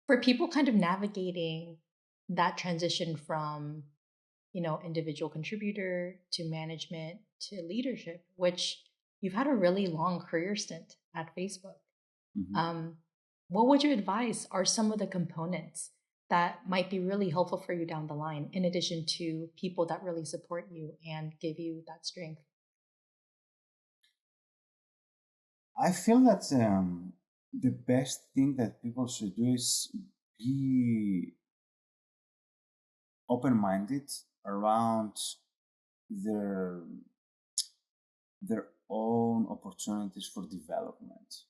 For people kind of navigating that transition from, individual contributor to management to leadership, which you've had a really long career stint at Facebook. Mhm. Um, what would you advise are some of the components that might be really helpful for you down the line, in addition to people that really support you and give you that strength? I feel that the best thing that people should do is be open-minded around their their own opportunities for development.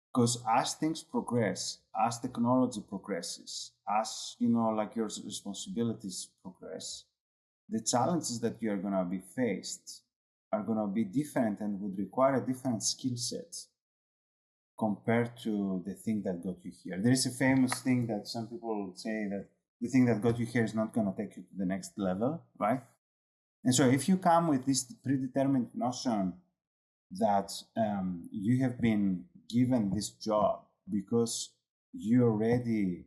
Because as things progress, as technology progresses, as like your responsibilities progress, the challenges that you are gonna be faced are gonna be different and would require a different skill set compared to the thing that got you here. There is a famous thing that some people say that the thing that got you here is not going to take you to the next level, right? And so if you come with this predetermined notion that you have been given this job because you already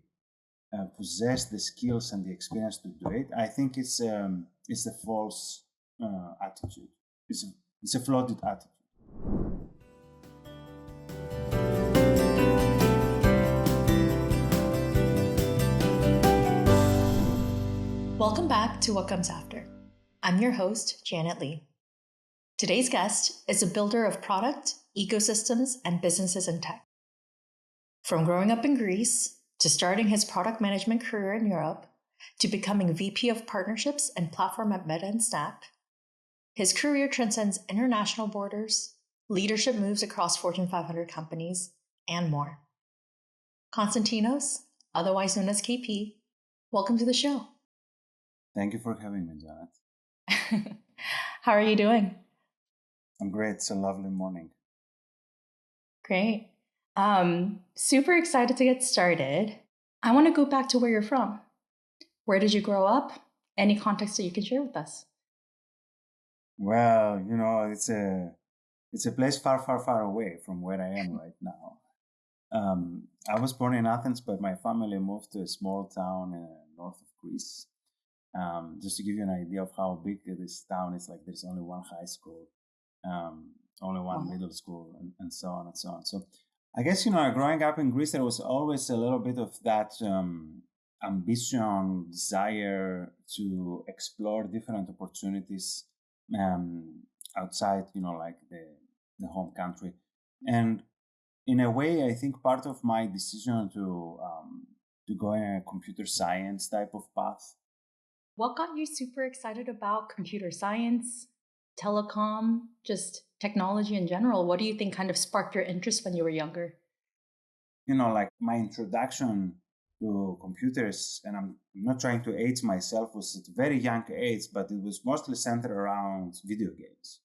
possess the skills and the experience to do it, I think it's a false attitude. It's a flawed attitude. Welcome back to What Comes After. I'm your host, Janet Lee. Today's guest is a builder of product, ecosystems, and businesses in tech. From growing up in Greece to starting his product management career in Europe to becoming VP of Partnerships and Platform at Meta and Snap, his career transcends international borders, leadership moves across Fortune 500 companies, and more. Konstantinos, otherwise known as KP, welcome to the show. Thank you for having me, Janet. How are you doing? I'm great. It's a lovely morning. Great. Super excited to get started. I want to go back to where you're from. Where did you grow up? Any context that you can share with us? Well, it's a place far, far, far away from where I am right now. I was born in Athens, but my family moved to a small town north of Greece. Just to give you an idea of how big this town is, like there's only one high school, only one Wow. middle school, and so on and so on. So I guess, growing up in Greece, there was always a little bit of that ambition, desire to explore different opportunities um, outside, like the home country. And in a way, I think part of my decision to go in a computer science type of path. What got you super excited about computer science, telecom, just technology in general? What do you think kind of sparked your interest when you were younger? Like my introduction to computers, and I'm not trying to age myself, was at a very young age, but it was mostly centered around video games.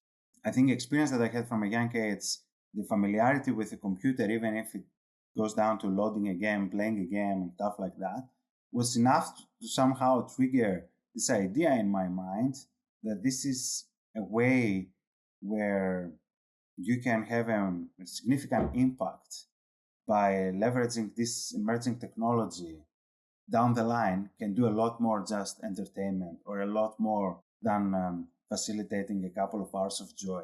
I think experience that I had from a young age, the familiarity with the computer, even if it goes down to loading a game, playing a game, and stuff like that, was enough to somehow trigger this idea in my mind that this is a way where you can have a significant impact by leveraging this emerging technology down the line, can do a lot more just entertainment or a lot more than facilitating a couple of hours of joy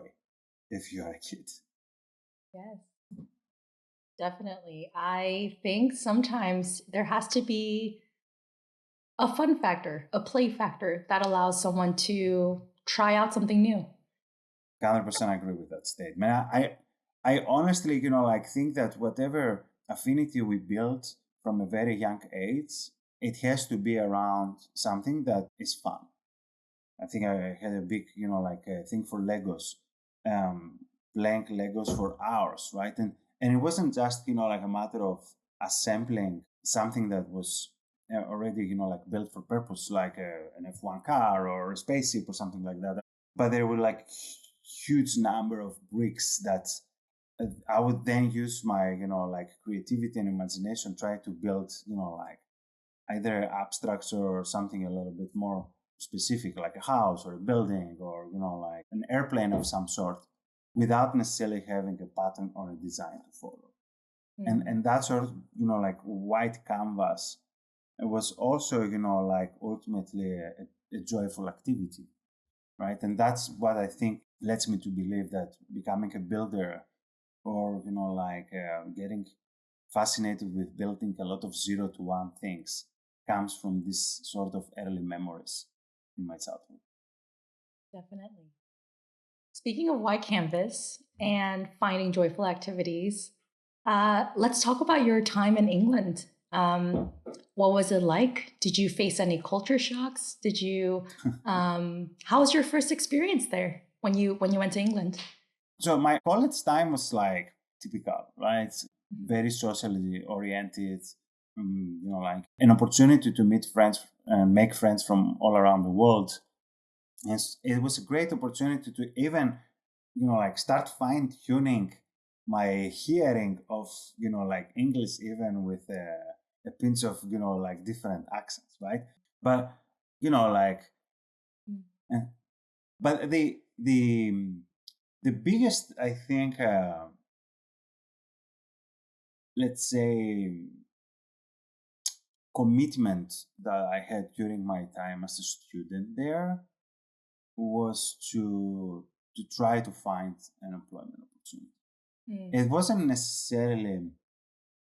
if you are a kid. Yes, definitely. I think sometimes there has to be a fun factor, a play factor that allows someone to try out something new. 100% agree with that statement. I honestly, like think that whatever affinity we build from a very young age, it has to be around something that is fun. I think I had a big, like a thing for Legos, playing Legos for hours, right? And it wasn't just, like a matter of assembling something that was already, like built for purpose, like an F1 car or a spaceship or something like that. But there were like huge number of bricks that I would then use my, like creativity and imagination, try to build, like either abstracts or something a little bit more specific, like a house or a building or, like an airplane of some sort, without necessarily having a pattern or a design to follow. And that sort of, like white canvas, it was also, like ultimately a joyful activity, right? And that's what I think lets me to believe that becoming a builder, or like getting fascinated with building a lot of 0 to 1 things, comes from this sort of early memories in my childhood. Definitely. Speaking of white canvas and finding joyful activities, let's talk about your time in England. What was it like? Did you face any culture shocks? How was your first experience there when you went to England? So my college time was like typical, right? Very socially oriented, like an opportunity to meet friends and make friends from all around the world. And it was a great opportunity to even, like start fine tuning my hearing of, like English, even with a pinch of, like different accents, right? But, like, eh, but the biggest, I think, let's say, commitment that I had during my time as a student there was to try to find an employment opportunity. It wasn't necessarily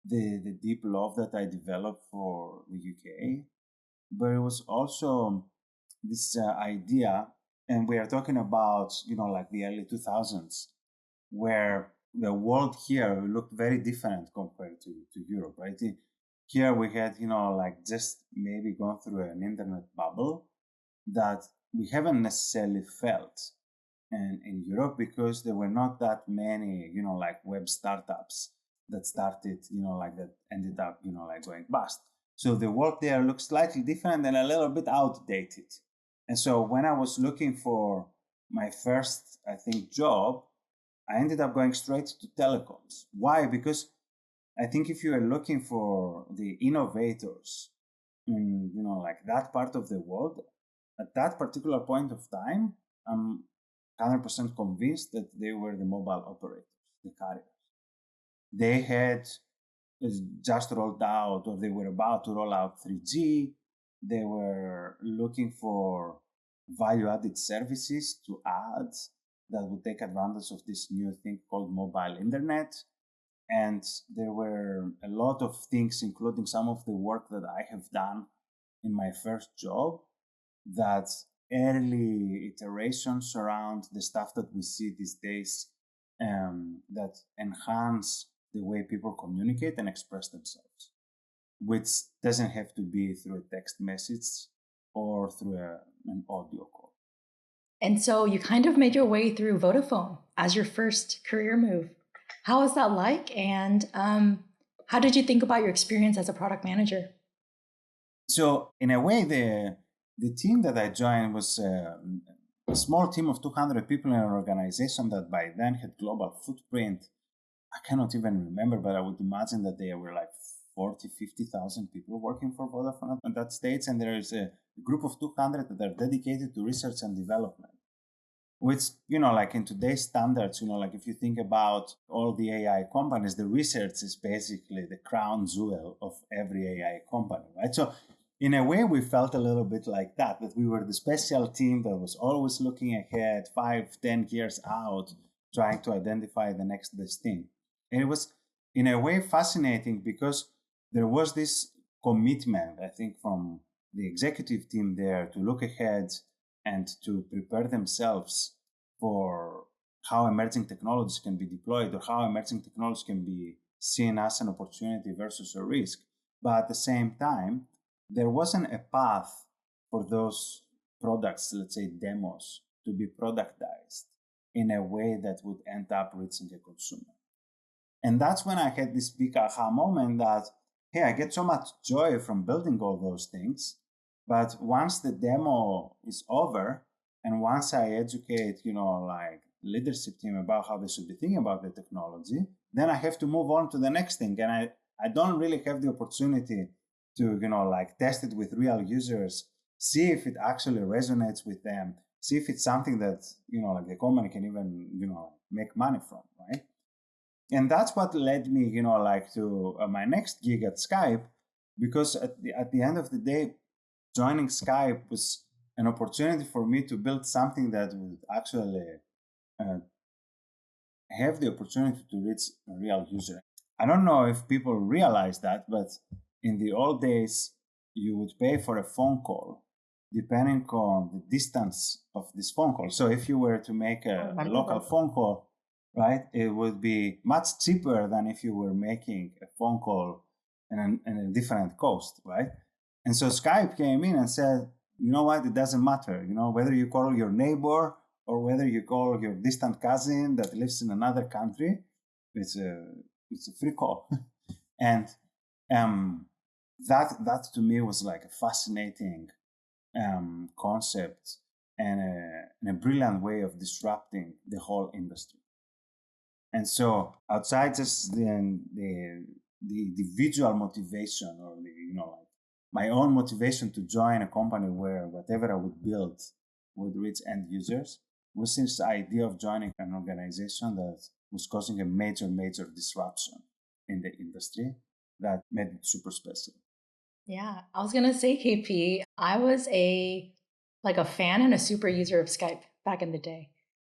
the deep love that I developed for the UK, but it was also this idea, and we are talking about, like the early 2000s, where the world here looked very different compared to Europe, right? Here we had, like just maybe gone through an internet bubble that we haven't necessarily felt in Europe, because there were not that many, like web startups that started, like that ended up, like going bust. So the work there looks slightly different and a little bit outdated. And so when I was looking for my first, I think, job, I ended up going straight to telecoms. Why? Because I think if you are looking for the innovators in, like that part of the world, at that particular point of time, I'm 100% convinced that they were the mobile operators, the carriers. They had just rolled out, or they were about to roll out 3G. They were looking for value-added services to add that would take advantage of this new thing called mobile internet. And there were a lot of things, including some of the work that I have done in my first job, that early iterations around the stuff that we see these days, that enhance the way people communicate and express themselves, which doesn't have to be through a text message or through an audio call. And so you kind of made your way through Vodafone as your first career move. How was that like? And how did you think about your experience as a product manager? So in a way, the team that I joined was a small team of 200 people in an organization that by then had global footprint. I cannot even remember, but I would imagine that there were like 40, 50,000 people working for Vodafone at that stage. And there is a group of 200 that are dedicated to research and development, which, like in today's standards, like if you think about all the AI companies, the research is basically the crown jewel of every AI company, right? So in a way, we felt a little bit like that we were the special team that was always looking ahead 5, 10 years out, trying to identify the next best thing. And it was in a way fascinating, because there was this commitment, I think, from the executive team there to look ahead and to prepare themselves for how emerging technologies can be deployed, or how emerging technologies can be seen as an opportunity versus a risk. But at the same time, there wasn't a path for those products, let's say demos, to be productized in a way that would end up reaching a consumer. And that's when I had this big aha moment that, hey, I get so much joy from building all those things. But once the demo is over, and once I educate, like leadership team about how they should be thinking about the technology, then I have to move on to the next thing. And I don't really have the opportunity to, like test it with real users, see if it actually resonates with them, see if it's something that, like the company can even, make money from, right? And that's what led me, like to my next gig at Skype, because at the end of the day, joining Skype was an opportunity for me to build something that would actually uh, have the opportunity to reach a real user. I don't know if people realize that, but in the old days, you would pay for a phone call depending on the distance of this phone call. So if you were to make a local phone call, right, it would be much cheaper than if you were making a phone call in a different coast, right? And so Skype came in and said, you know what, it doesn't matter, whether you call your neighbor or whether you call your distant cousin that lives in another country, it's a free call. And that to me was like a fascinating concept and a brilliant way of disrupting the whole industry. And so outside just the individual motivation or like my own motivation to join a company where whatever I would build would reach end users, was this idea of joining an organization that was causing a major disruption in the industry that made it super special. Yeah, I was gonna say, KP, I was a fan and a super user of Skype back in the day.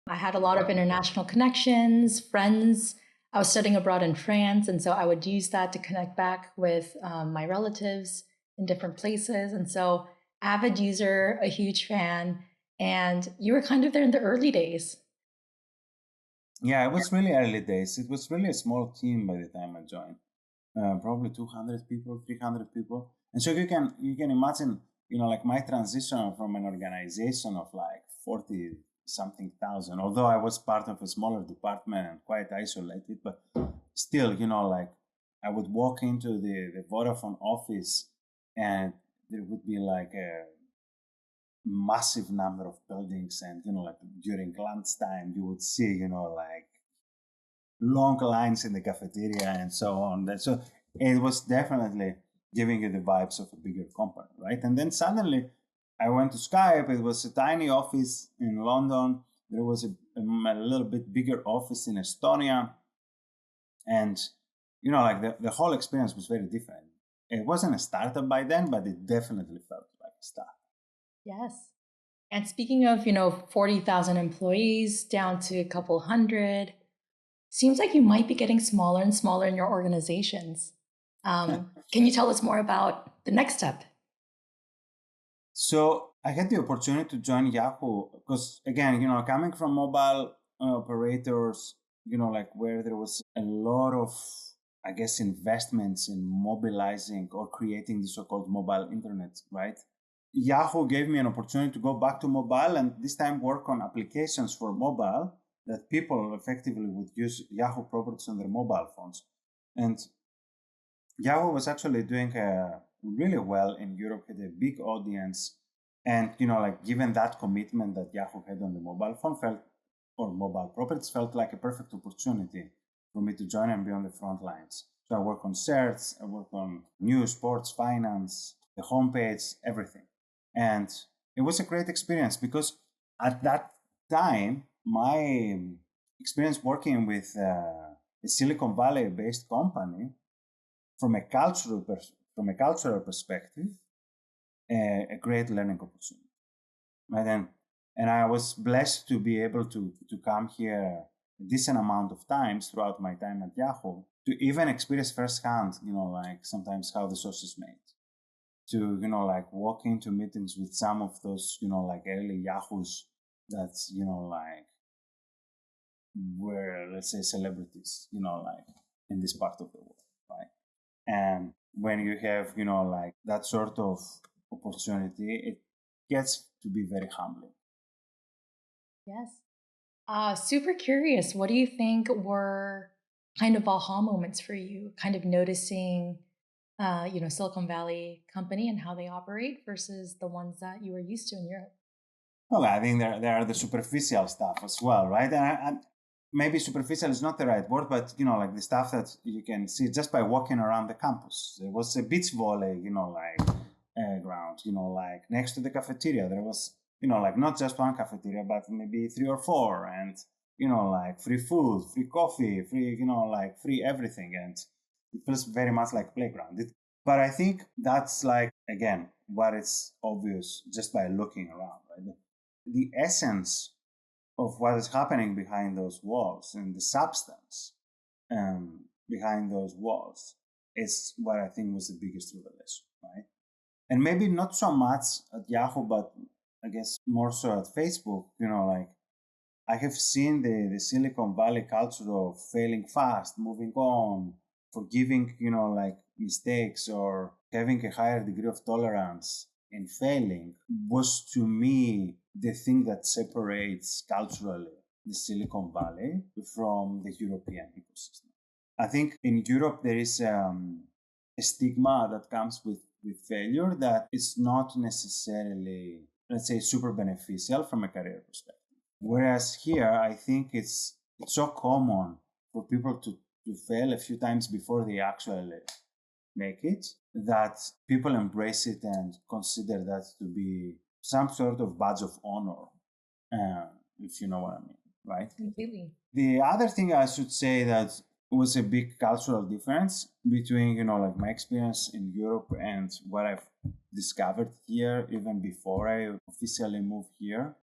I had a lot of international connections, friends. I was studying abroad in France, and so I would use that to connect back with my relatives in different places. And so, avid user, a huge fan, and you were kind of there in the early days. Yeah, it was really early days. It was really a small team by the time I joined. Probably 200 people, 300 people. And so you can imagine, like my transition from an organization of like 40 something thousand, although I was part of a smaller department and quite isolated, but still, like I would walk into the Vodafone office and there would be like a massive number of buildings, and like during lunchtime you would see like long lines in the cafeteria and so on. So it was definitely giving you the vibes of a bigger company, right? And then suddenly I went to Skype. It was a tiny office in London. There was a little bit bigger office in Estonia. And, like the whole experience was very different. It wasn't a startup by then, but it definitely felt like a startup. Yes. And speaking of, 40,000 employees down to a couple hundred, seems like you might be getting smaller and smaller in your organizations. Can you tell us more about the next step? So I had the opportunity to join Yahoo because, again, coming from mobile operators, like where there was a lot of, I guess, investments in mobilizing or creating the so-called mobile internet, right? Yahoo gave me an opportunity to go back to mobile and this time work on applications for mobile that people effectively would use Yahoo properties on their mobile phones. And Yahoo was actually doing really well in Europe, had a big audience. And, like given that commitment that Yahoo had on the mobile phone or mobile properties felt like a perfect opportunity for me to join and be on the front lines. So I work on search, I work on news, sports, finance, the homepage, everything. And it was a great experience because at that time, my experience working with a Silicon Valley based company from a cultural perspective, a great learning opportunity. Right? And I was blessed to be able to come here a decent amount of times throughout my time at Yahoo to even experience firsthand, like sometimes how the sauce is made. To, like walk into meetings with some of those, like early Yahoos that, like were, let's say, celebrities, like in this part of the world, right? And when you have, like that sort of opportunity, it gets to be very humbling. Yes. Super curious. What do you think were kind of aha moments for you? Kind of noticing, Silicon Valley company and how they operate versus the ones that you were used to in Europe. Well, I think there are the superficial stuff as well, right? And maybe superficial is not the right word, but like the stuff that you can see just by walking around the campus. There was a beach volley, like ground, like next to the cafeteria. There was, like not just one cafeteria, but maybe three or four, and like free food, free coffee, free, like free everything. And it feels very much like playground. But I think that's like, again, what is obvious just by looking around, right? The essence of what is happening behind those walls and the substance behind those walls is what I think was the biggest revelation, right? And maybe not so much at Yahoo, but I guess more so at Facebook, like I have seen the Silicon Valley culture of failing fast, moving on, forgiving, like mistakes or having a higher degree of tolerance in failing was to me the thing that separates culturally the Silicon Valley from the European ecosystem. I think in Europe there is a stigma that comes with failure that is not necessarily, let's say, super beneficial from a career perspective. Whereas here, I think it's so common for people to fail a few times before they actually make it that people embrace it and consider that to be some sort of badge of honor, if you know what I mean, right? Completely. The other thing I should say that was a big cultural difference between, like my experience in Europe and what I've discovered here, even before I officially moved here,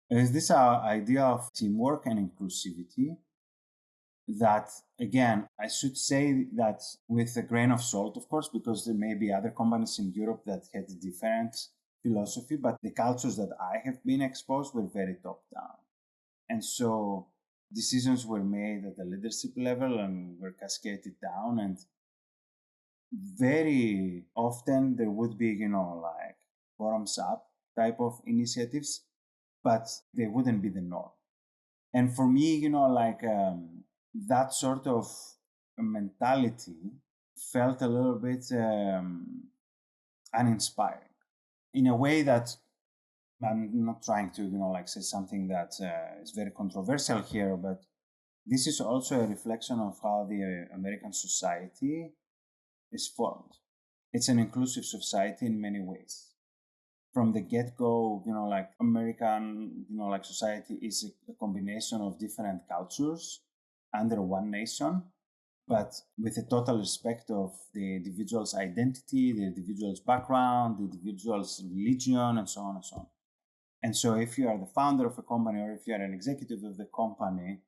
is this idea of teamwork and inclusivity that, again, I should say that with a grain of salt, of course, because there may be other companies in Europe that had a different philosophy, but the cultures that I have been exposed were very top down. And so decisions were made at the leadership level and were cascaded down. And very often there would be, like bottoms up type of initiatives, but they wouldn't be the norm. And for me, like that sort of mentality felt a little bit uninspiring in a way that I'm not trying to, like say something that is very controversial here, but this is also a reflection of how the American society is formed. It's an inclusive society in many ways. From the get-go, like American, like society is a combination of different cultures under one nation, but with a total respect of the individual's identity, the individual's background, the individual's religion, and so on and so on. And so if you are the founder of a company or if you are an executive of the company,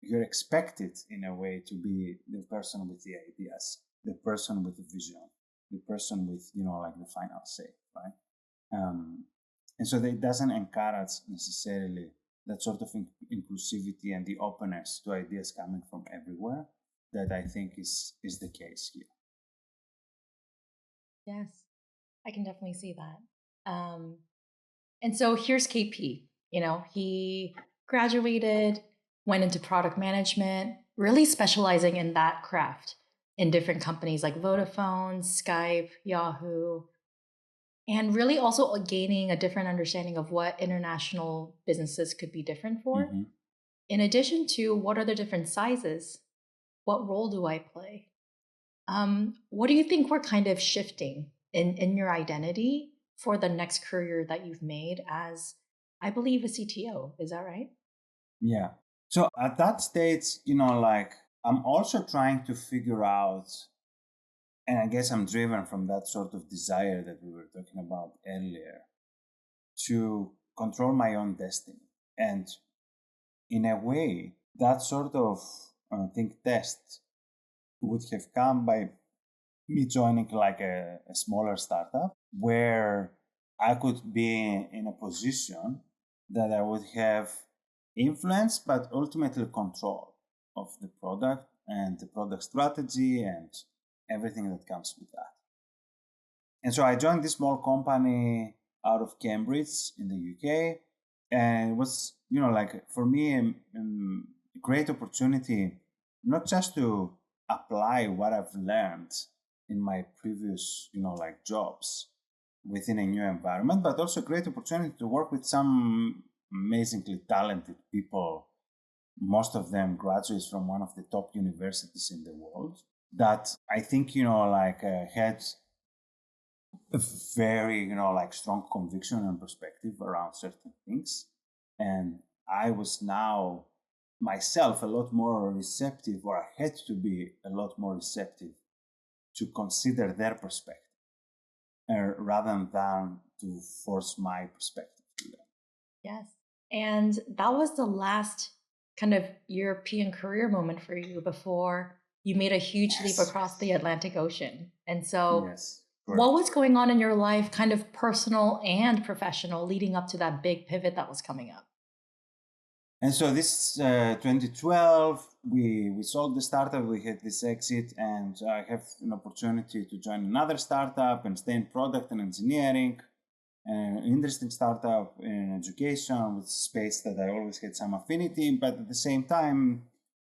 you're expected in a way to be the person with the ideas, the person with the vision, the person with, like the final say, right? And so it doesn't encourage necessarily that sort of inclusivity and the openness to ideas coming from everywhere that I think is the case here. Yes, I can definitely see that. And so here's KP. He graduated, went into product management, really specializing in that craft in different companies like Vodafone, Skype, Yahoo, and really also gaining a different understanding of what international businesses could be different for. Mm-hmm. In addition to what are the different sizes, what role do I play? What do you think we're kind of shifting in your identity for the next career that you've made as, I believe, a CTO? Is that right? Yeah. So at that stage, like I'm also trying to figure out, and I guess I'm driven from that sort of desire that we were talking about earlier, to control my own destiny. And in a way, that sort of, I think, test would have come by me joining like a smaller startup where I could be in a position that I would have influence, but ultimately control of the product and the product strategy and everything that comes with that. And so I joined this small company out of Cambridge in the UK. And it was, like for me, a great opportunity, not just to apply what I've learned in my previous, like jobs within a new environment, but also a great opportunity to work with some amazingly talented people, most of them graduates from one of the top universities in the world, that I think, had a very, like strong conviction and perspective around certain things. And I was now myself a lot more receptive, or I had to be a lot more receptive to consider their perspective rather than to force my perspective to them. Yes. And that was the last kind of European career moment for you before you made a huge leap Yes. across the Atlantic Ocean. And so, Yes. what Correct. was going on in your life, kind of personal and professional, leading up to that big pivot that was coming up? And so this 2012, we sold the startup, we had this exit, and I have an opportunity to join another startup and stay in product and engineering, an interesting startup in education with space that I always had some affinity. But at the same time,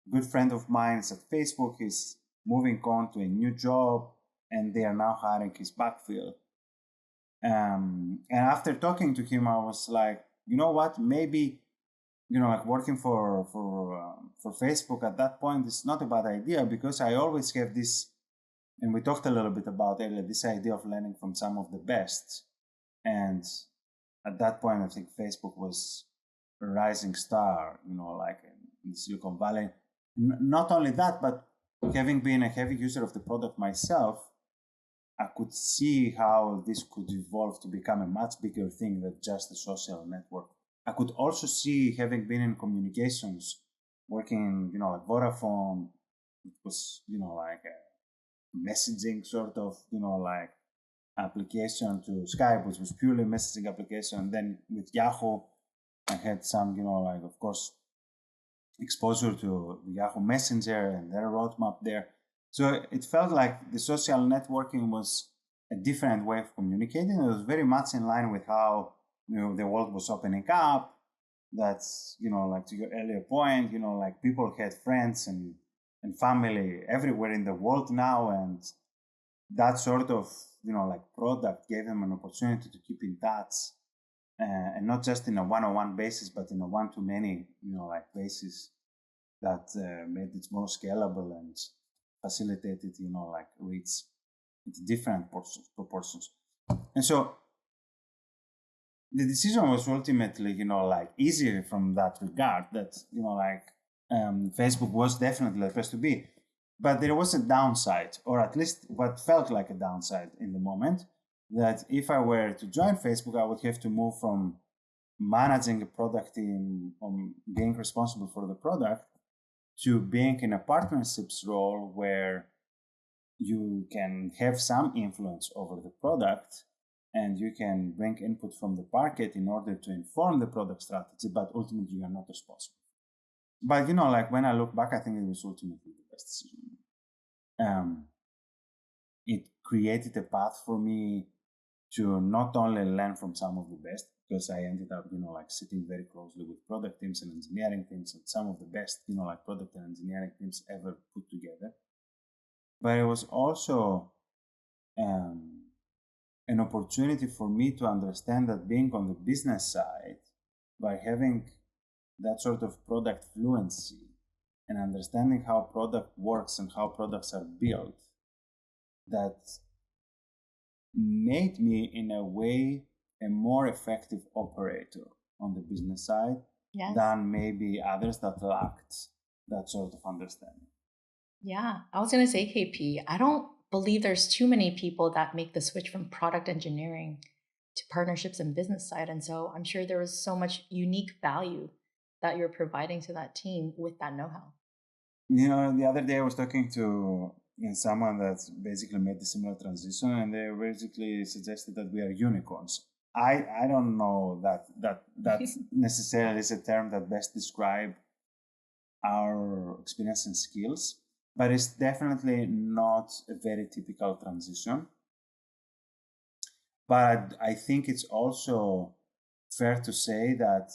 a good friend of mine is at Facebook, is moving on to a new job, and they are now hiring his backfill. And after talking to him, I was like, you know what, maybe like working for Facebook at that point is not a bad idea, because I always have this, and we talked a little bit about earlier, this idea of learning from some of the best. And at that point, I think Facebook was a rising star, like in Silicon Valley. Not only that, but having been a heavy user of the product myself, I could see how this could evolve to become a much bigger thing than just a social network. I could also see, having been in communications, working, like Vodafone, it was, like a messaging sort of, like application, to Skype, which was purely messaging application. And then with Yahoo, I had some, like, of course, exposure to the Yahoo Messenger and their roadmap there. So it felt like the social networking was a different way of communicating. It was very much in line with how the world was opening up. That's like, to your earlier point, like people had friends and family everywhere in the world now, and that sort of like product gave them an opportunity to keep in touch, and not just in a one-on-one basis, but in a one-to-many like basis that made it more scalable and facilitated like reach into different proportions. And so the decision was ultimately like easier from that regard, that like Facebook was definitely the place to be. But there was a downside, or at least what felt like a downside in the moment, that if I were to join Facebook, I would have to move from managing a product team, being responsible for the product, to being in a partnerships role where you can have some influence over the product and you can bring input from the market in order to inform the product strategy, but ultimately you are not responsible. But like when I look back, I think it was ultimately the best decision. It created a path for me to not only learn from some of the best, because I ended up, like sitting very closely with product teams and engineering teams, and some of the best, like product and engineering teams ever put together. But it was also an opportunity for me to understand that being on the business side, by having that sort of product fluency and understanding how product works and how products are built, that made me, in a way, a more effective operator on the business side. Yes. Than maybe others that lacked that sort of understanding. Yeah, I was going to say, KP, I don't believe there's too many people that make the switch from product engineering to partnerships and business side. And so I'm sure there was so much unique value that you're providing to that team with that know-how. The other day I was talking to someone that basically made the similar transition, and they basically suggested that we are unicorns. I don't know that necessarily is a term that best describe our experience and skills, but it's definitely not a very typical transition. But I think it's also fair to say that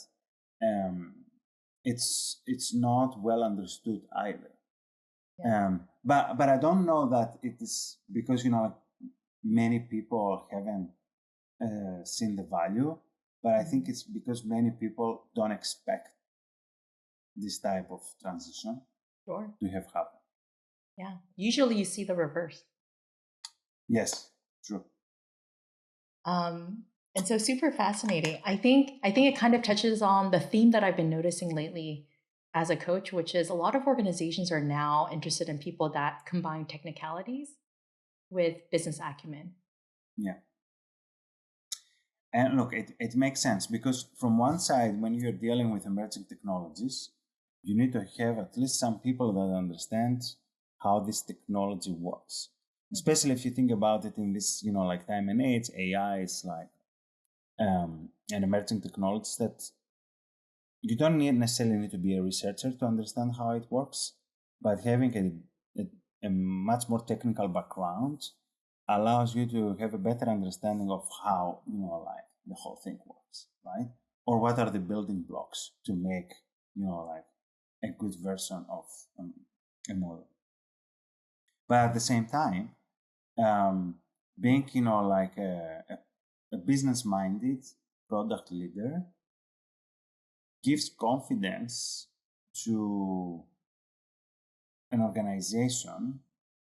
it's not well understood either. Yeah. But I don't know that it is because many people haven't seen the value, but I think it's because many people don't expect this type of transition to have happened. Yeah, usually you see the reverse. Yes, true. And so super fascinating. I think it kind of touches on the theme that I've been noticing lately as a coach, which is a lot of organizations are now interested in people that combine technicalities with business acumen. Yeah. And look, it makes sense because from one side, when you're dealing with emerging technologies, you need to have at least some people that understand how this technology works. Especially if you think about it in this, like time and age, AI is like an emerging technology that you don't necessarily need to be a researcher to understand how it works, but having a much more technical background allows you to have a better understanding of how, like the whole thing works, right? Or what are the building blocks to make, like a good version of a model. But at the same time, being, like a business-minded product leader gives confidence to an organization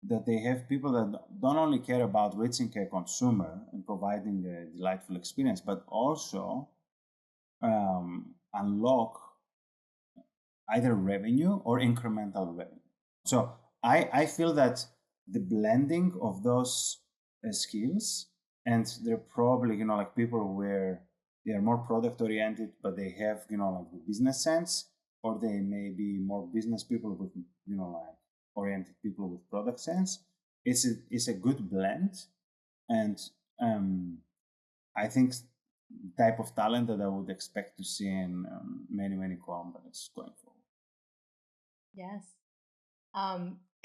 that they have people that don't only care about reaching a consumer and providing a delightful experience, but also unlock either revenue or incremental revenue. So I feel that the blending of those skills, and they're probably, like people where they are more product oriented, but they have, like the business sense, or they may be more business people with, like oriented people with product sense. It's a good blend. And I think type of talent that I would expect to see in many, many companies going forward. Yes.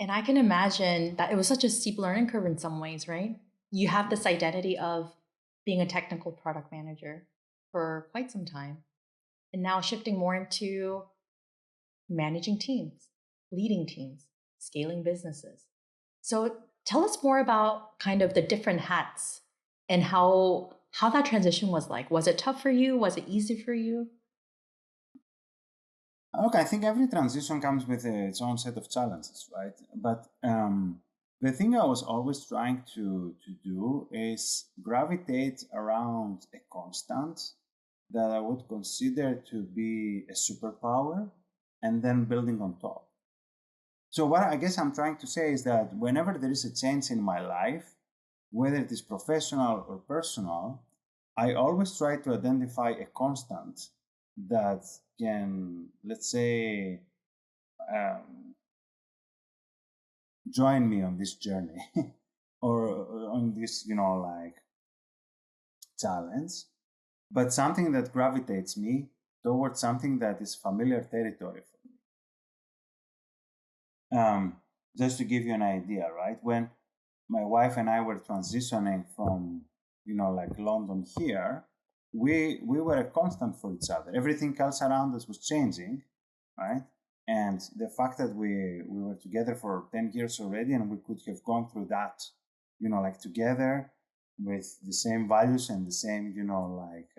And I can imagine that it was such a steep learning curve in some ways, right? You have this identity of being a technical product manager for quite some time, and now shifting more into managing teams, leading teams, scaling businesses. So tell us more about kind of the different hats and how that transition was like. Was it tough for you? Was it easy for you? Look, I think every transition comes with its own set of challenges, right? But the thing I was always trying to do is gravitate around a constant that I would consider to be a superpower and then building on top. So what I guess I'm trying to say is that whenever there is a change in my life, whether it is professional or personal, I always try to identify a constant that can, let's say, join me on this journey or on this, like challenge, but something that gravitates me towards something that is familiar territory for me. Just to give you an idea, right? When my wife and I were transitioning from, like London here, we were a constant for each other. Everything else around us was changing, right? And the fact that we were together for 10 years already, and we could have gone through that, like together with the same values and the same, like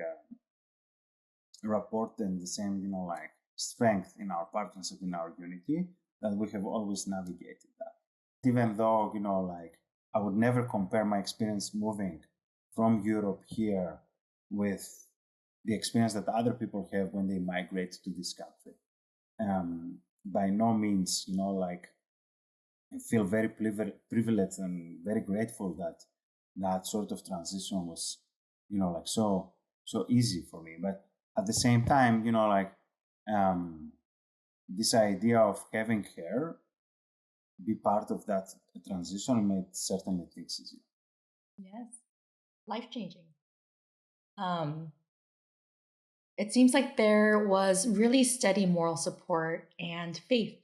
rapport and the same, like strength in our partnership, in our unity, that we have always navigated that. Even though, like I would never compare my experience moving from Europe here with the experience that other people have when they migrate to this country. By no means, like I feel very privileged and very grateful that that sort of transition was, like so easy for me. But at the same time, like this idea of having her be part of that transition made certainly things easier. Yes. Life changing. Um, it seems like there was really steady moral support and faith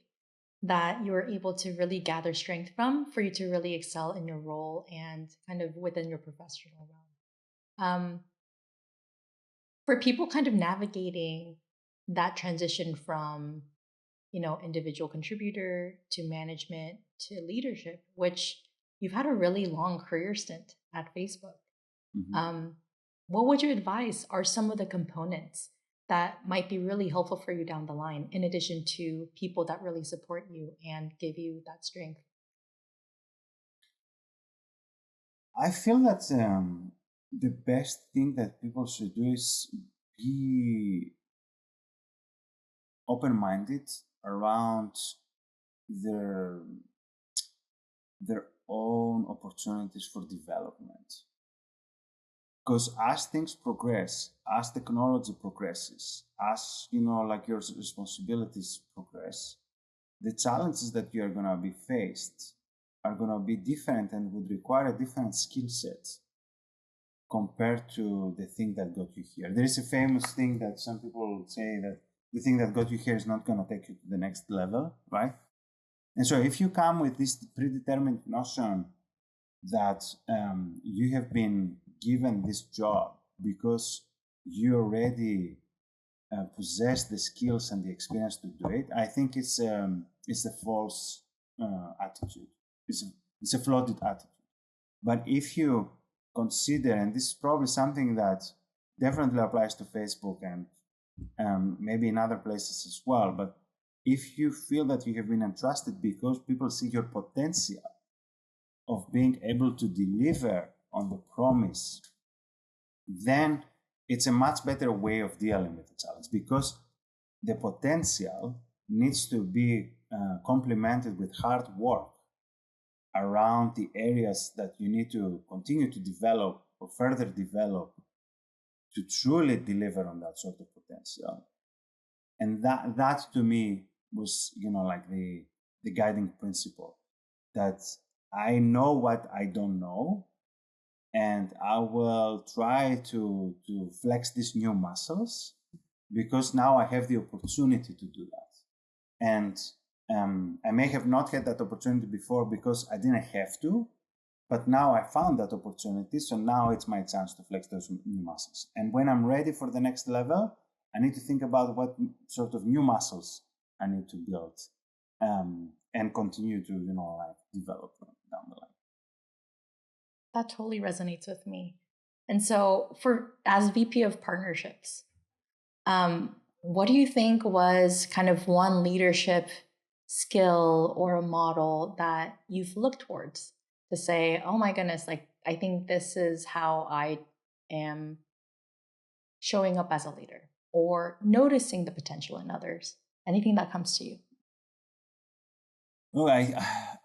that you were able to really gather strength from for you to really excel in your role and kind of within your professional realm. For people kind of navigating that transition from, individual contributor to management to leadership, which you've had a really long career stint at Facebook. Mm-hmm. What would you advise are some of the components that might be really helpful for you down the line, in addition to people that really support you and give you that strength? I feel that the best thing that people should do is be open-minded around their their own opportunities for development. Because as things progress, as technology progresses, as like your responsibilities progress, the challenges that you are going to be faced are going to be different and would require a different skill set compared to the thing that got you here. There is a famous thing that some people say that the thing that got you here is not going to take you to the next level, right? And so if you come with this predetermined notion that you have been given this job because you already possess the skills and the experience to do it, I think it's a false attitude. It's a flawed attitude. But if you consider, and this is probably something that definitely applies to Facebook and maybe in other places as well, but if you feel that you have been entrusted because people see your potential of being able to deliver on the promise, then it's a much better way of dealing with the challenge, because the potential needs to be complemented with hard work around the areas that you need to continue to develop or further develop to truly deliver on that sort of potential. And that to me was, like the guiding principle, that I know what I don't know, and I will try to flex these new muscles because now I have the opportunity to do that. And I may have not had that opportunity before because I didn't have to, but now I found that opportunity. So now it's my chance to flex those new muscles. And when I'm ready for the next level, I need to think about what sort of new muscles I need to build and continue to, develop them down the line. That totally resonates with me. And so, as VP of partnerships, what do you think was kind of one leadership skill or a model that you've looked towards to say, oh my goodness, like I think this is how I am showing up as a leader, or noticing the potential in others? Anything that comes to you? Well,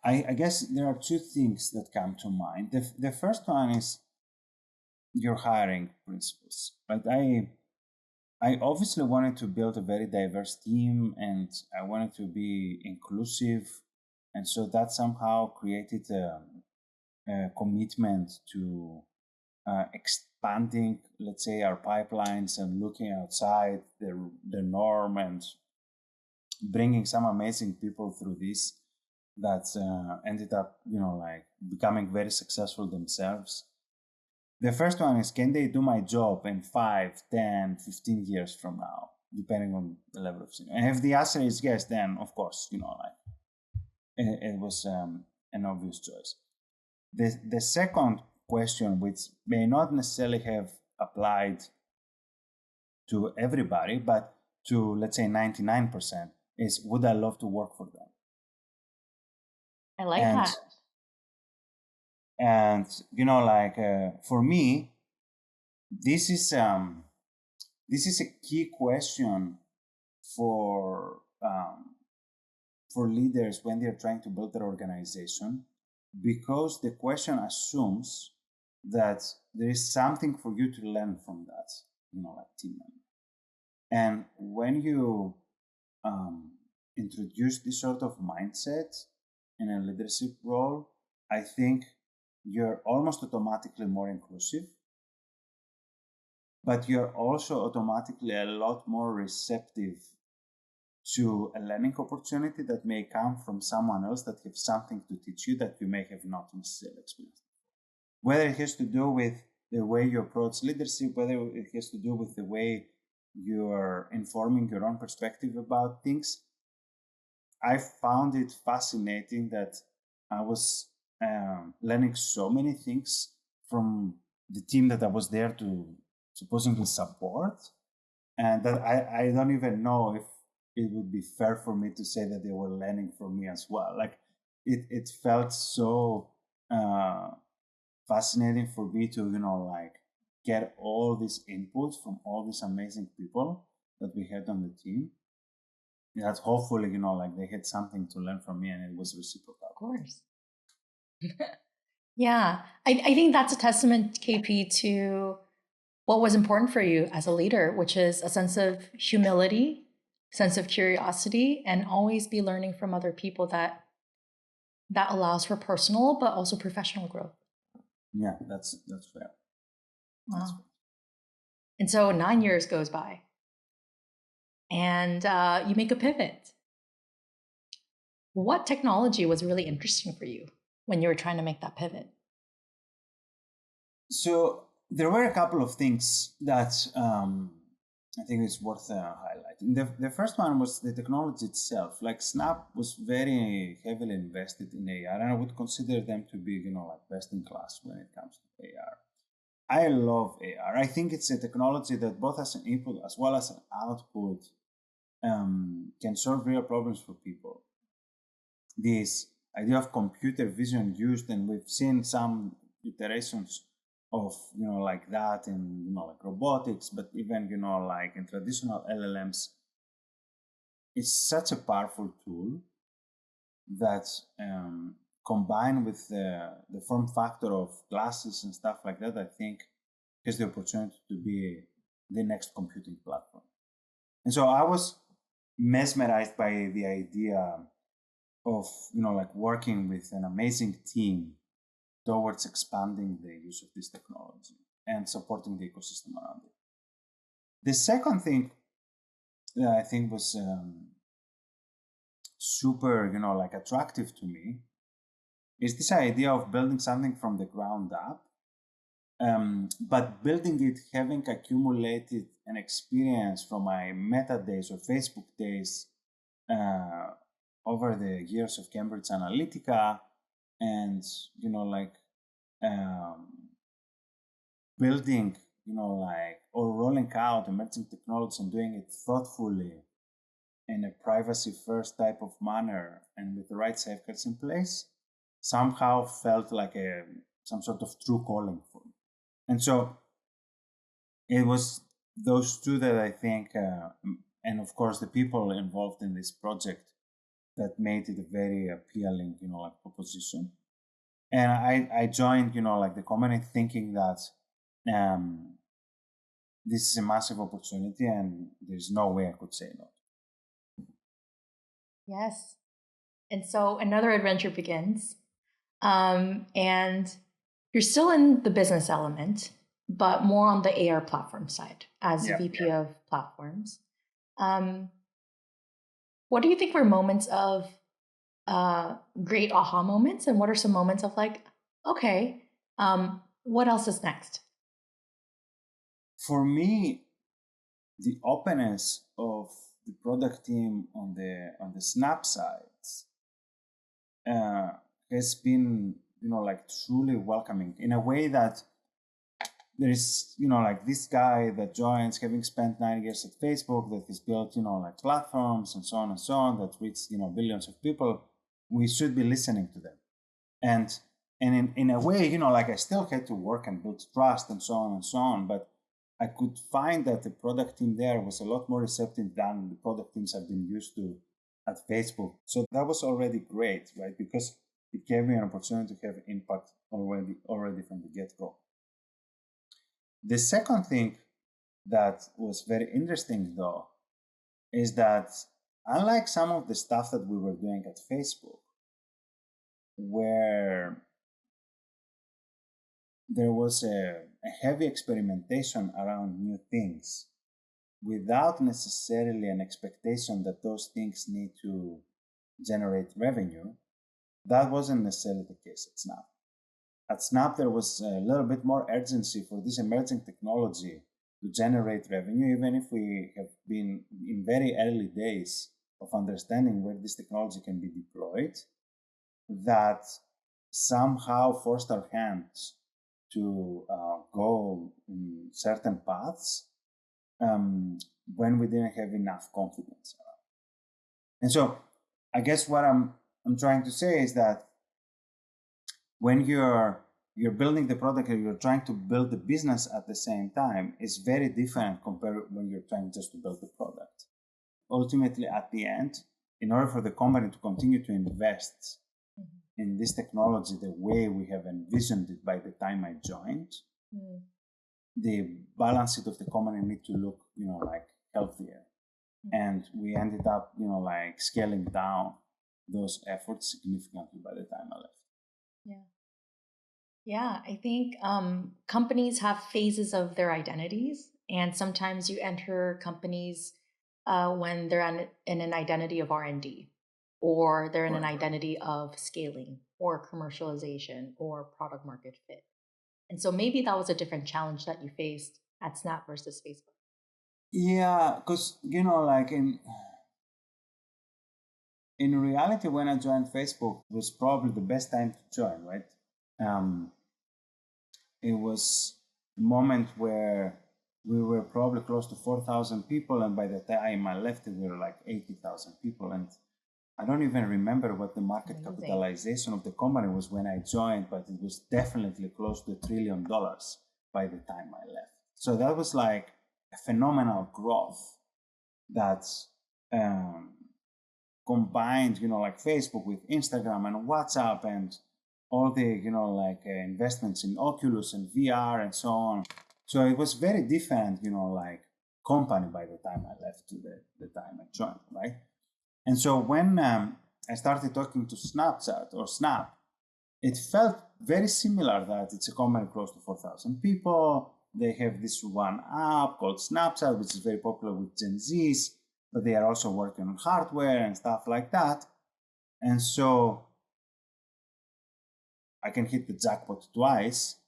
I guess there are two things that come to mind. The first one is your hiring principles, right? I obviously wanted to build a very diverse team, and I wanted to be inclusive, and so that somehow created a commitment to expanding, let's say, our pipelines and looking outside the norm and bringing some amazing people through this that ended up, like becoming very successful themselves. The first one is, can they do my job in 5, 10, 15 years from now, depending on the level of senior? And if the answer is yes, then of course, like it was an obvious choice. The second question, which may not necessarily have applied to everybody, but to, let's say, 99%, is, would I love to work for them? I like that. And for me, this is a key question for leaders when they're trying to build their organization, because the question assumes that there is something for you to learn from that, like team member. And when you introduce this sort of mindset in a leadership role, I think you're almost automatically more inclusive, but you're also automatically a lot more receptive to a learning opportunity that may come from someone else that has something to teach you that you may have not necessarily experienced. Whether it has to do with the way you approach leadership, whether it has to do with the way you're informing your own perspective about things, I found it fascinating that I was learning so many things from the team that I was there to supposedly support, and that I don't even know if it would be fair for me to say that they were learning from me as well. Like it felt so fascinating for me to like get all these inputs from all these amazing people that we had on the team. that hopefully, like they had something to learn from me and it was reciprocal. Of course. Yeah. I think that's a testament, KP, to what was important for you as a leader, which is a sense of humility, sense of curiosity, and always be learning from other people that allows for personal but also professional growth. Yeah, that's fair. Wow. That's fair. And so 9 years goes by and you make a pivot. What technology was really interesting for you when you were trying to make that pivot? So there were a couple of things that I think is worth highlighting. The first one was the technology itself. Like Snap was very heavily invested in AR, and I would consider them to be, like best in class when it comes to AR. I love AR. I think it's a technology that both as an input as well as an output can solve real problems for people. This idea of computer vision used, and we've seen some iterations of like that in like robotics, but even like in traditional LLMs, it's such a powerful tool that combined with the form factor of glasses and stuff like that, I think has the opportunity to be the next computing platform. And so I was mesmerized by the idea of like working with an amazing team towards expanding the use of this technology and supporting the ecosystem around it. The second thing that I think was super, like attractive to me is this idea of building something from the ground up, but building it having accumulated an experience from my Meta days or Facebook days over the years of Cambridge Analytica, and like building, like or rolling out emerging technologies and doing it thoughtfully in a privacy first type of manner and with the right safeguards in place, somehow felt like some sort of true calling for me. And so it was those two that I think, and of course the people involved in this project, that made it a very appealing, like proposition. And I joined, like the community, thinking that this is a massive opportunity and there's no way I could say no. Yes. And so another adventure begins. And you're still in the business element, but more on the AR platform side as VP of platforms. What do you think were moments of great aha moments, and what are some moments of like, okay, what else is next? For me, the openness of the product team on the Snap sides has been, like truly welcoming in a way that there is, like this guy that joins, having spent 9 years at Facebook, that has built, like platforms and so on, that reach, billions of people. We should be listening to them. And in a way, like I still had to work and build trust and so on, but I could find that the product team there was a lot more receptive than the product teams I've been used to at Facebook. So that was already great, right? Because it gave me an opportunity to have impact already from the get-go. The second thing that was very interesting, though, is that unlike some of the stuff that we were doing at Facebook, where there was a heavy experimentation around new things without necessarily an expectation that those things need to generate revenue, that wasn't necessarily the case at Snap. At Snap, there was a little bit more urgency for this emerging technology to generate revenue, even if we have been in very early days of understanding where this technology can be deployed, that somehow forced our hands to go in certain paths when we didn't have enough confidence. And so I guess what I'm trying to say is that when you're building the product and you're trying to build the business at the same time, is very different compared when you're trying just to build the product. ultimately, at the end, in order for the company to continue to invest in this technology the way we have envisioned it by the time I joined, the balance sheet of the company need to look, like healthier. And we ended up, like scaling down those efforts significantly by the time I left. Yeah. Yeah, I think companies have phases of their identities, and sometimes you enter companies when they're in an identity of R&D, or they're in an identity of scaling, or commercialization, or product market fit. And so maybe that was a different challenge that you faced at Snap versus Facebook. Yeah, because like in reality, when I joined Facebook, it was probably the best time to join, right? It was a moment where we were probably close to 4,000 people, and by the time I left, we were like 80,000 people. And I don't even remember what the market capitalization of the company was when I joined, but it was definitely close to $1 trillion by the time I left. So that was like a phenomenal growth that combined, like Facebook with Instagram and WhatsApp and all the, investments in Oculus and VR and so on. So it was very different, like company by the time I left to the time I joined, right? And so when I started talking to Snapchat or Snap, it felt very similar that it's a company close to 4,000 people. They have this one app called Snapchat, which is very popular with Gen Zs, but they are also working on hardware and stuff like that. And so I can hit the jackpot twice.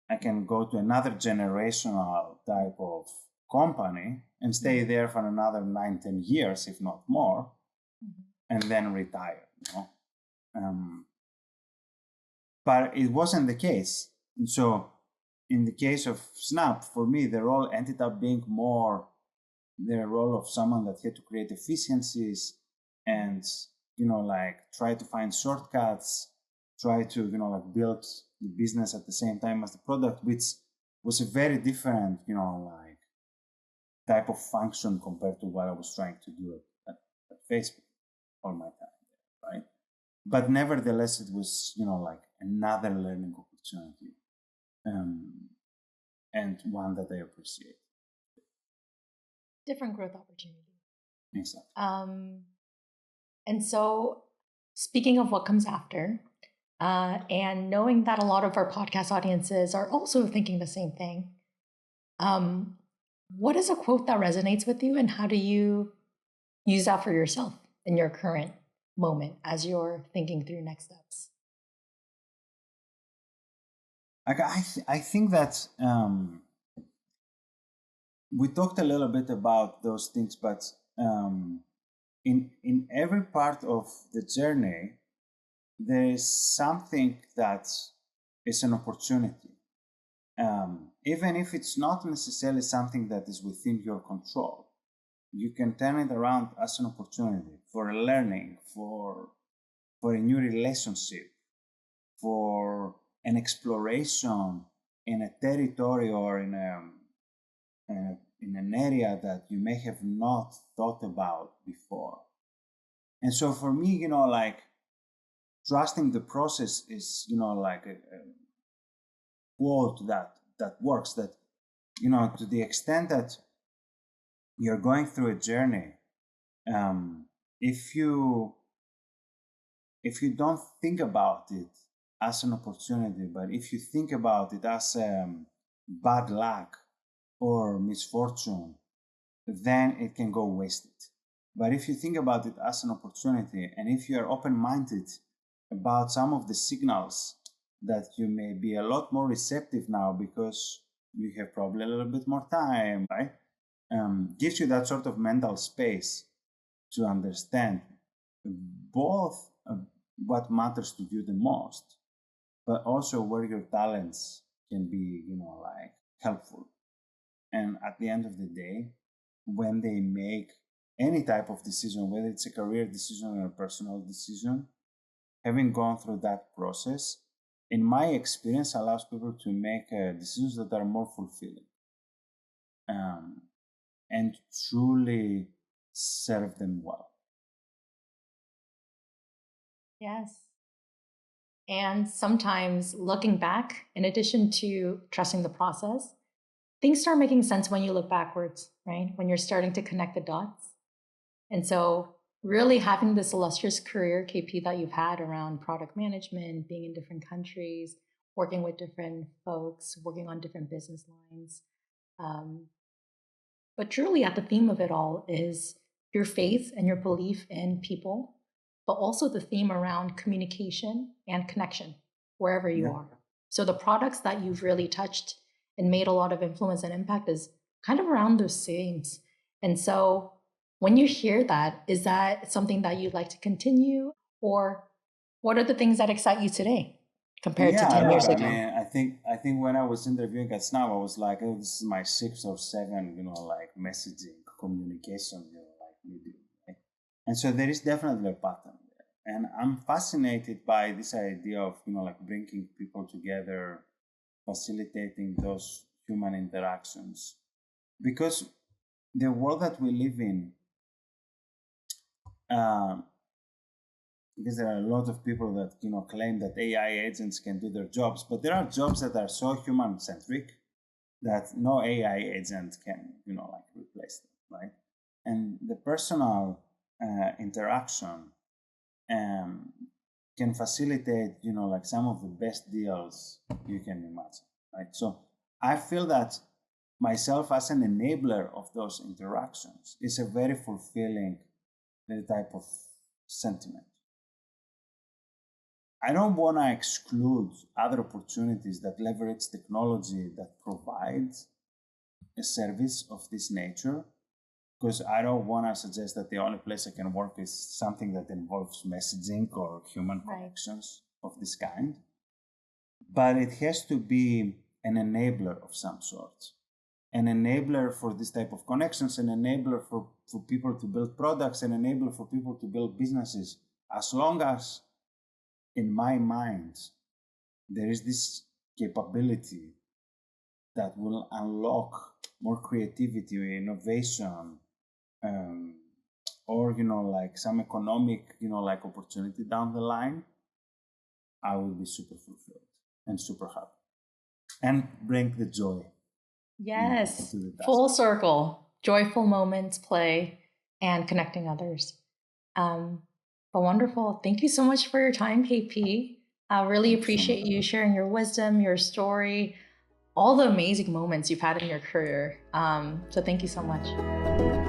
I can go to another generational type of company and stay there for another 9-10 years, if not more, and then retire. But it wasn't the case. And so in the case of Snap, for me, the role ended up being more the role of someone that had to create efficiencies and, like try to find shortcuts, try to, like build the business at the same time as the product, which was a very different, like type of function compared to what I was trying to do at Facebook all my time, right? But nevertheless, it was, like another learning opportunity, and one that I appreciate. Different growth opportunity. Exactly. And so, speaking of what comes after, and knowing that a lot of our podcast audiences are also thinking the same thing, what is a quote that resonates with you, and how do you use that for yourself in your current moment as you're thinking through next steps? Like I think that we talked a little bit about those things, but in every part of the journey, there is something that is an opportunity. Even if it's not necessarily something that is within your control, you can turn it around as an opportunity for learning, for a new relationship, for an exploration in a territory or in an area that you may have not thought about before. And so for me, like trusting the process is, like a quote that works, that, to the extent that you're going through a journey, if you don't think about it as an opportunity, but if you think about it as bad luck or misfortune, then it can go wasted. But if you think about it as an opportunity, and if you are open-minded about some of the signals that you may be a lot more receptive now because you have probably a little bit more time, right? Gives you that sort of mental space to understand both what matters to you the most, but also where your talents can be, like helpful. And at the end of the day, when they make any type of decision, whether it's a career decision or a personal decision, having gone through that process, in my experience, allows people to make decisions that are more fulfilling, and truly serve them well. Yes. And sometimes looking back, in addition to trusting the process, things start making sense when you look backwards, right? When you're starting to connect the dots. And so, really having this illustrious career, KP, that you've had around product management, being in different countries, working with different folks, working on different business lines. Um, but truly, at the theme of it all is your faith and your belief in people, but also the theme around communication and connection wherever you Yeah. are. So the products that you've really touched and made a lot of influence and impact is kind of around those themes. And so when you hear that, is that something that you'd like to continue? Or what are the things that excite you today compared to Yeah, 10 look, years I ago? mean, I think when I was interviewing at Snap, I was like, oh, this is my 6 or 7, like messaging, communication, like medium, right? And so there is definitely a pattern there. And I'm fascinated by this idea of, like bringing people together, facilitating those human interactions. Because the world that we live in, um, because there are a lot of people that claim that AI agents can do their jobs, but there are jobs that are so human centric that no AI agent can like replace them, right? And the personal interaction um, can facilitate like some of the best deals you can imagine, right? So I feel that myself as an enabler of those interactions is a very fulfilling type of sentiment. I don't want to exclude other opportunities that leverage technology that provides a service of this nature, because I don't want to suggest that the only place I can work is something that involves messaging or human connections of this kind. But it has to be an enabler of some sort, an enabler for this type of connections, an enabler for people to build products, an enabler for people to build businesses, as long as in my mind there is this capability that will unlock more creativity, innovation, um, or like some economic like opportunity down the line, I will be super fulfilled and super happy and bring the joy Yes, into the task. full circle, joyful moments, play, and connecting others. But wonderful. Thank you so much for your time, KP. I really Thank you so appreciate much. you sharing your wisdom, your story, all the amazing moments you've had in your career. So thank you so much.